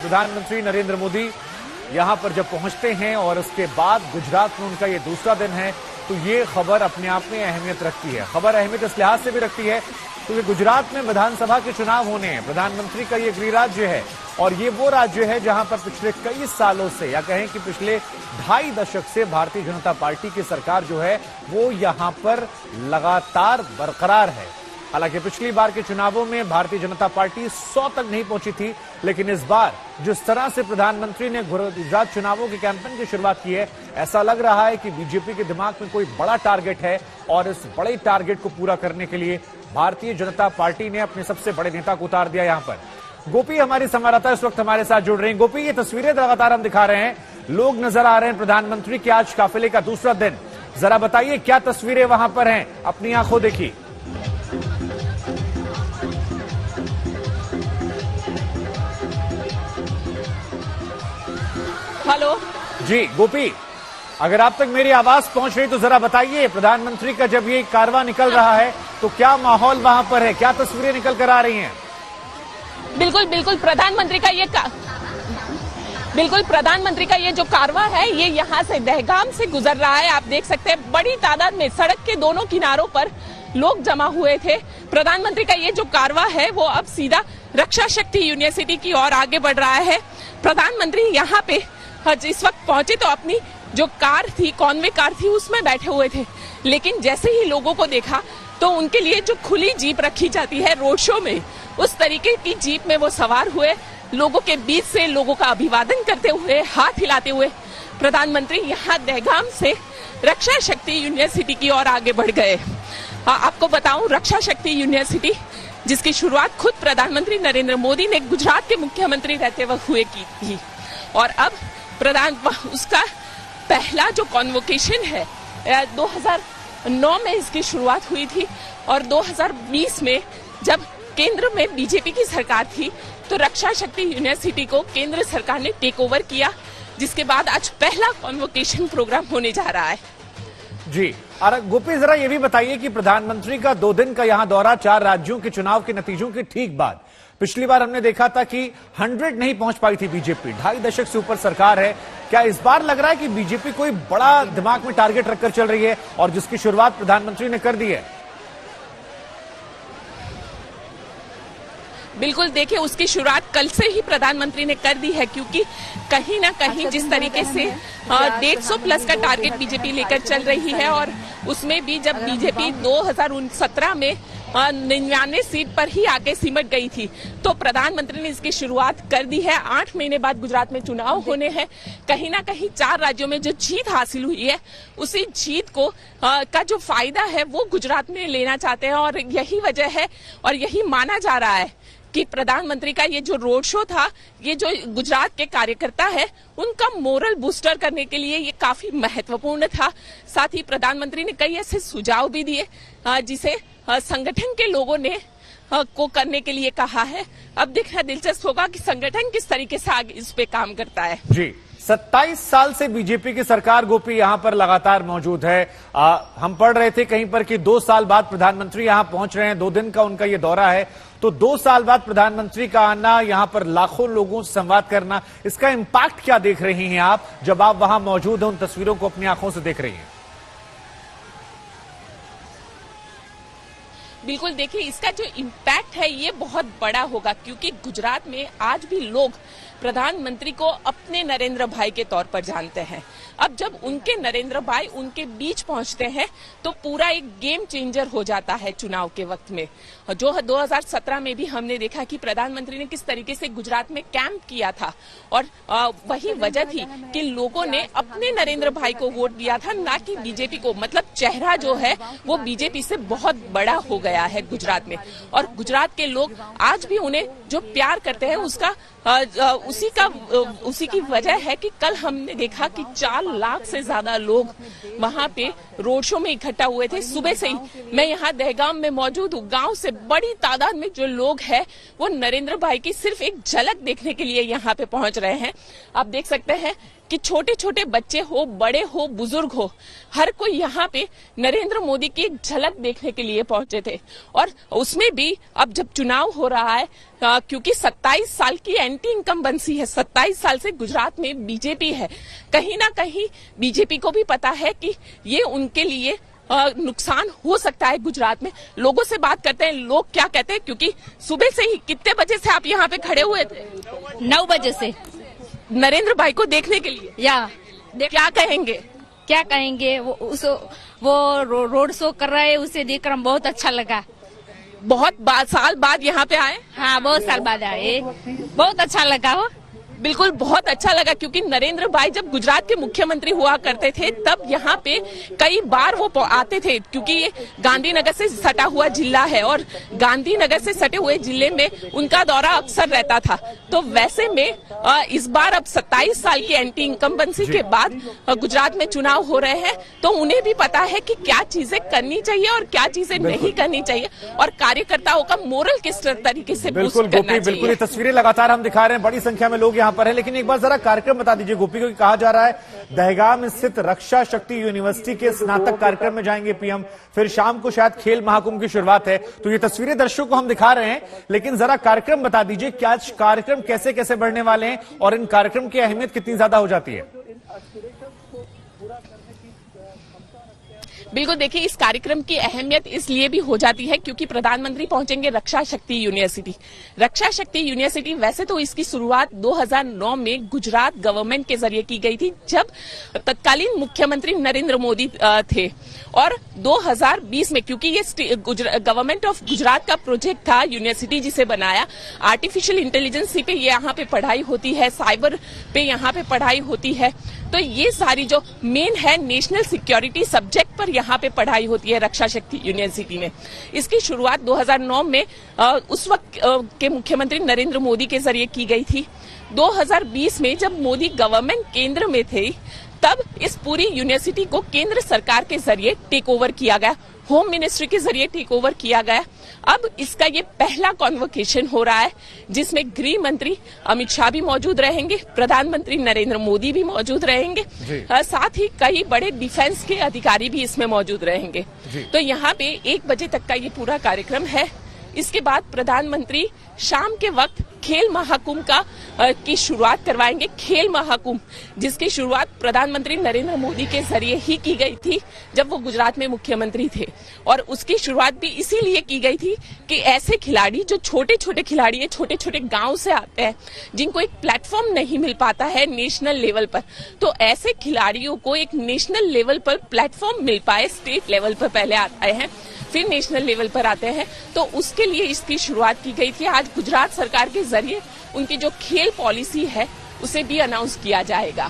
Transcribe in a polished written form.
प्रधानमंत्री नरेंद्र मोदी यहां पर जब पहुंचते हैं और उसके बाद गुजरात में उनका ये दूसरा दिन है, तो ये खबर अपने आप में अहमियत रखती है। खबर अहमियत इस लिहाज से भी रखती है क्योंकि गुजरात में विधानसभा के चुनाव होने हैं। प्रधानमंत्री का ये गृह राज्य है और ये वो राज्य है जहां पर पिछले कई सालों से, या कहें कि पिछले 2.5 दशक से भारतीय जनता पार्टी की सरकार जो है वो यहां पर लगातार बरकरार है। हालांकि पिछली बार के चुनावों में भारतीय जनता पार्टी 100 तक नहीं पहुंची थी, लेकिन इस बार जिस तरह से प्रधानमंत्री ने गुजरात चुनावों के कैंपेन की शुरुआत की है, ऐसा लग रहा है कि बीजेपी के दिमाग में कोई बड़ा टारगेट है और इस बड़े टारगेट को पूरा करने के लिए भारतीय जनता पार्टी ने अपने सबसे बड़े नेता को उतार दिया। यहां पर गोपी हमारी संवाददाता इस वक्त हमारे साथ जुड़ रही हैं। गोपी, ये तस्वीरें लगातार हम दिखा रहे हैं, लोग नजर आ रहे हैं प्रधानमंत्री के आज काफिले का दूसरा दिन। जरा बताइए क्या तस्वीरें वहां पर हैं, अपनी आंखों देखी। हेलो जी गोपी, अगर आप तक मेरी आवाज पहुंच रही तो जरा बताइए, प्रधानमंत्री का जब ये कारवां निकल रहा है तो क्या माहौल वहां पर है, क्या तस्वीरें निकल कर आ रही हैं? बिल्कुल प्रधानमंत्री का ये जो कारवां है ये यहाँ से दहगाम से गुजर रहा है। आप देख सकते हैं बड़ी तादाद में सड़क के दोनों किनारों पर लोग जमा हुए थे। प्रधानमंत्री का ये जो कारवां है वो अब सीधा रक्षा शक्ति यूनिवर्सिटी की ओर आगे बढ़ रहा है। प्रधानमंत्री यहाँ पे इस वक्त पहुंचे तो अपनी जो कार थी, कॉन्वे कार थी, उसमें बैठे हुए थे, लेकिन जैसे ही लोगों को देखा तो उनके लिए जो खुली जीप रखी जाती है रोड शो में, उस तरीके की जीप में वो सवार हुए। लोगों के बीच से लोगों का अभिवादन करते हुए, हाथ हिलाते हुए प्रधानमंत्री यहाँ दहगाम से रक्षा शक्ति यूनिवर्सिटी की ओर आगे बढ़ गए। आपको बताऊं, रक्षा शक्ति यूनिवर्सिटी जिसकी शुरुआत खुद प्रधानमंत्री नरेंद्र मोदी ने गुजरात के मुख्यमंत्री रहते वक्त हुए की थी, और अब उसका पहला जो कॉन्वोकेशन है 2009 में इसकी शुरुआत हुई थी, और 2020 में जब केंद्र में बीजेपी की सरकार थी तो रक्षा शक्ति यूनिवर्सिटी को केंद्र सरकार ने टेक ओवर किया, जिसके बाद आज पहला कॉन्वोकेशन प्रोग्राम होने जा रहा है। जी, और गोपी जरा ये भी बताइए कि प्रधानमंत्री का 2 दिन का यहां दौरा 4 राज्यों के चुनाव के नतीजों के ठीक बाद, पिछली बार हमने देखा था कि 100 नहीं पहुंच पाई थी बीजेपी, 2.5 दशक से ऊपर सरकार है। क्या इस बार लग रहा है कि बीजेपी कोई बड़ा दिमाग में टारगेट रखकर चल रही है और जिसकी शुरुआत प्रधानमंत्री ने कर दी है? बिल्कुल, देखिए उसकी शुरुआत कल से ही प्रधानमंत्री ने कर दी है, क्योंकि कहीं ना कहीं जिस तरीके से 150 प्लस का टारगेट बीजेपी लेकर चल रही है, और उसमें भी जब बीजेपी 2017 में 99 सीट पर ही आके सिमट गई थी, तो प्रधानमंत्री ने इसकी शुरुआत कर दी है। 8 महीने बाद गुजरात में चुनाव होने हैं, कहीं ना कहीं 4 राज्यों में जो जीत हासिल हुई है उसी जीत को का जो फायदा है वो गुजरात में लेना चाहते हैं, और यही वजह है और यही माना जा रहा है कि प्रधानमंत्री का ये जो रोड शो था, ये जो गुजरात के कार्यकर्ता है उनका मोरल बूस्टर करने के लिए ये काफी महत्वपूर्ण था। साथ ही प्रधानमंत्री ने कई ऐसे सुझाव भी दिए जिसे संगठन के लोगों ने को करने के लिए कहा है। अब देखना दिलचस्प होगा कि संगठन किस तरीके से आगे इस पे काम करता है। जी, 27 साल से बीजेपी की सरकार गोपी यहां पर लगातार मौजूद है। हम पढ़ रहे थे कहीं पर कि 2 साल बाद प्रधानमंत्री यहां पहुंच रहे हैं, 2 दिन का उनका ये दौरा है, तो 2 साल बाद प्रधानमंत्री का आना, यहां पर लाखों लोगों से संवाद करना, इसका इम्पैक्ट क्या देख रही हैं आप जब आप वहां मौजूद हैं, उन तस्वीरों को अपनी आंखों से देख रही हैं? बिल्कुल, देखिए इसका जो इम्पैक्ट है ये बहुत बड़ा होगा, क्योंकि गुजरात में आज भी लोग प्रधानमंत्री को अपने नरेंद्र भाई के तौर पर जानते हैं। अब जब उनके नरेंद्र भाई उनके बीच पहुंचते हैं तो पूरा एक गेम चेंजर हो जाता है चुनाव के वक्त में। जो 2017 में भी हमने देखा कि प्रधानमंत्री ने किस तरीके से गुजरात में कैंप किया था, और वही वजह थी कि लोगों ने अपने नरेंद्र भाई को वोट दिया था, ना कि बीजेपी को। मतलब चेहरा जो है वो बीजेपी से बहुत बड़ा हो गया है गुजरात में, और गुजरात के लोग आज भी उन्हें जो प्यार करते हैं उसका उसी की वजह है कि कल हमने देखा कि 4 लाख से ज्यादा लोग वहां पे रोड शो में इकट्ठा हुए थे। सुबह से ही मैं यहाँ दहगाम में मौजूद हूँ, गांव से बड़ी तादाद में जो लोग हैं वो नरेंद्र भाई की सिर्फ एक झलक देखने के लिए यहाँ पे पहुंच रहे हैं। आप देख सकते हैं कि छोटे छोटे बच्चे हो, बड़े हो, बुजुर्ग हो, हर कोई यहाँ पे नरेंद्र मोदी की एक झलक देखने के लिए पहुंचे थे। और उसमें भी अब जब चुनाव हो रहा है, क्योंकि 27 साल की एंटी इनकम्बेंसी इनकम्बेंसी है। 27 साल से गुजरात में बीजेपी है। कहीं ना कहीं बीजेपी को भी पता है कि ये उनके लिए नुकसान हो सकता है। गुजरात में लोगों से बात करते हैं, लोग क्या कहते हैं, क्योंकि सुबह से ही कितने बजे से आप यहाँ पे खड़े हुए थे? 9 बजे से नरेंद्र भाई को देखने के लिए। क्या कहेंगे? क्या कहेंगे, वो रोड शो कर रहे हैं, उसे देखकर हम बहुत अच्छा लगा। बहुत साल बाद यहाँ पे आए? हाँ, बहुत साल बाद आए, बहुत अच्छा लगा हो। बिल्कुल, बहुत अच्छा लगा, क्योंकि नरेंद्र भाई जब गुजरात के मुख्यमंत्री हुआ करते थे तब यहाँ पे कई बार वो आते थे, क्योंकि ये गांधीनगर से सटा हुआ जिला है और गांधीनगर से सटे हुए जिले में उनका दौरा अक्सर रहता था। तो वैसे में इस बार अब 27 साल की एंटी इनकम्बेंसी के बाद गुजरात में चुनाव हो रहे हैं, तो उन्हें भी पता है कि क्या चीजें करनी चाहिए और क्या चीजें नहीं करनी चाहिए और कार्यकर्ताओं का मोरल किस तरीके से बूस्ट करना चाहिए। बिल्कुल, ये तस्वीरें लगातार हम दिखा रहे हैं, बड़ी संख्या में लोग यहाँ पर है। लेकिन एक बार जरा कार्यक्रम बता दीजिए गोपी, क्योंकि कहा जा रहा है दहगाम स्थित रक्षा शक्ति यूनिवर्सिटी के स्नातक कार्यक्रम में जाएंगे पीएम, फिर शाम को शायद खेल महाकुंभ की शुरुआत है। तो ये तस्वीरें दर्शकों को हम दिखा रहे हैं, लेकिन जरा कार्यक्रम बता दीजिए, क्या कार्यक्रम कैसे कैसे बढ़ने वाले हैं और इन कार्यक्रम की अहमियत कितनी ज्यादा हो जाती है? बिल्कुल, देखिए, इस कार्यक्रम की अहमियत इसलिए भी हो जाती है क्योंकि प्रधानमंत्री पहुंचेंगे रक्षा शक्ति यूनिवर्सिटी। रक्षा शक्ति यूनिवर्सिटी वैसे तो इसकी शुरुआत 2009 में गुजरात गवर्नमेंट के जरिए की गई थी, जब तत्कालीन मुख्यमंत्री नरेंद्र मोदी थे। और 2020 में, क्योंकि ये गवर्नमेंट ऑफ गुजरात का प्रोजेक्ट था, यूनिवर्सिटी जिसे बनाया, आर्टिफिशियल इंटेलिजेंस पे यहाँ पे पढ़ाई होती है, साइबर पे यहाँ पे पढ़ाई होती है, तो ये सारी जो मेन है नेशनल सिक्योरिटी सब्जेक्ट पर यहाँ पे पढ़ाई होती है रक्षा शक्ति यूनिवर्सिटी में। इसकी शुरुआत 2009 में उस वक्त के मुख्यमंत्री नरेंद्र मोदी के जरिए की गई थी। 2020 में जब मोदी गवर्नमेंट केंद्र में थे, तब इस पूरी यूनिवर्सिटी को केंद्र सरकार के जरिए टेक ओवर किया गया, होम मिनिस्ट्री के जरिए टेक ओवर किया गया। अब इसका ये पहला कॉन्वोकेशन हो रहा है, जिसमें गृह मंत्री अमित शाह भी मौजूद रहेंगे, प्रधानमंत्री नरेंद्र मोदी भी मौजूद रहेंगे, साथ ही कई बड़े डिफेंस के अधिकारी भी इसमें मौजूद रहेंगे। तो यहाँ पे 1 बजे तक का ये पूरा कार्यक्रम है। इसके बाद प्रधानमंत्री शाम के वक्त खेल महाकुंभ की शुरुआत करवाएंगे। खेल महाकुंभ, जिसकी शुरुआत प्रधानमंत्री नरेंद्र मोदी के जरिए ही की गई थी जब वो गुजरात में मुख्यमंत्री थे, और उसकी शुरुआत भी इसीलिए की गई थी कि ऐसे खिलाड़ी जो छोटे छोटे खिलाड़ी है, छोटे छोटे गांव से आते हैं, जिनको एक प्लेटफॉर्म नहीं मिल पाता है नेशनल लेवल पर, तो ऐसे खिलाड़ियों को एक नेशनल लेवल पर प्लेटफॉर्म मिल पाए। स्टेट लेवल पर पहले आए हैं, फिर नेशनल लेवल पर आते हैं, तो उसके लिए इसकी शुरुआत की गई थी। आज गुजरात सरकार के जरिए उनकी जो खेल पॉलिसी है उसे भी अनाउंस किया जाएगा।